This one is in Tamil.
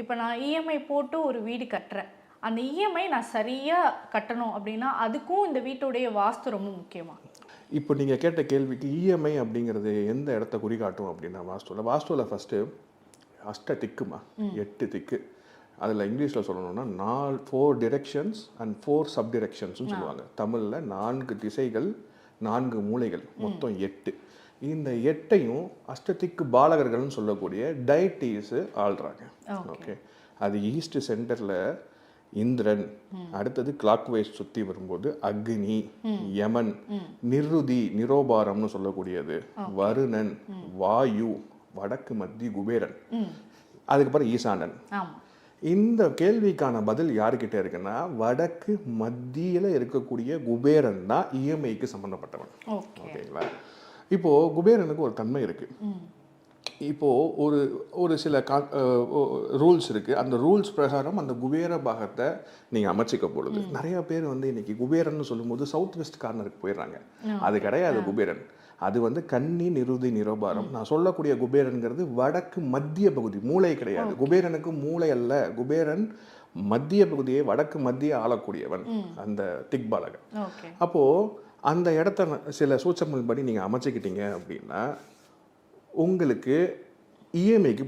இப்போ நான் இஎம்ஐ போட்டு ஒரு வீடு கட்டுறேன், அந்த இஎம்ஐ நான் சரியாக கட்டணும் அப்படின்னா அதுக்கும் இந்த வீட்டுடைய வாஸ்து ரொம்ப முக்கியமா? இப்போ நீங்கள் கேட்ட கேள்விக்கு இஎம்ஐ அப்படிங்கிறது எந்த இடத்த குறிகாட்டும் அப்படின்னா வாஸ்துவில் ஃபஸ்ட்டு திக்குமா 8 திக்கு. அதில் இங்கிலீஷில் சொல்லணும்னா 4 டிரெக்ஷன்ஸ் அண்ட் 4 சப் டிரெக்ஷன்ஸ்னு சொல்லுவாங்க. தமிழில் 4 திசைகள் 4 மூலைகள் மொத்தம் 8. இந்த 8ஐயும் அஷ்டதிக்கு பாலகர்கள்னு சொல்லக்கூடிய டைட்டீஸு ஆள்றாங்க. ஓகே, அது ஈஸ்ட் சென்டரில் இந்திரன், அடுத்தது கிளாக் வைஸ் சுற்றி வரும்போது அக்னி, யமன், நிருதி நிரோபாரம்னு சொல்லக்கூடியது, வருணன், வாயு, வடக்கு மத்திய குபேரன், அதுக்கப்புறம் ஈசானன். இந்த கேள்விக்கான பதில் யாருக்கிட்ட இருக்குன்னா வடக்கு மத்தியில் இருக்கக்கூடிய குபேரன் தான் இஎம்ஐக்கு சம்மந்தப்பட்டவன். ஓகேங்களா? இப்போது குபேரனுக்கு ஒரு தன்மை இருக்குது. இப்போது ஒரு சில ரூல்ஸ் இருக்குது. அந்த ரூல்ஸ் பிரகாரம் அந்த குபேர பாகத்தை நீங்கள் அமைச்சிக்க பொழுது நிறைய பேர் வந்து இன்றைக்கி குபேரன் சொல்லும்போது சவுத் வெஸ்ட் கார்னருக்கு போயிடுறாங்க. அது கிடையாது குபேரன். அது வந்து கன்னி, நிருதி, நிரோபாரம். நான் சொல்லக்கூடிய குபேரனுங்கிறது வடக்கு மத்திய பகுதி, மூளை கிடையாது. குபேரனுக்கு மூளை அல்ல. குபேரன் மத்திய பகுதியை வடக்கு மத்திய ஆளக்கூடியவன் அந்த திக்பாலகன். அப்போது அந்த இடத்த சில சூட்சங்கள் படி நீங்கள் அமைச்சிக்கிட்டீங்க அப்படின்னா உங்களுக்கு இஎம்ஐக்கு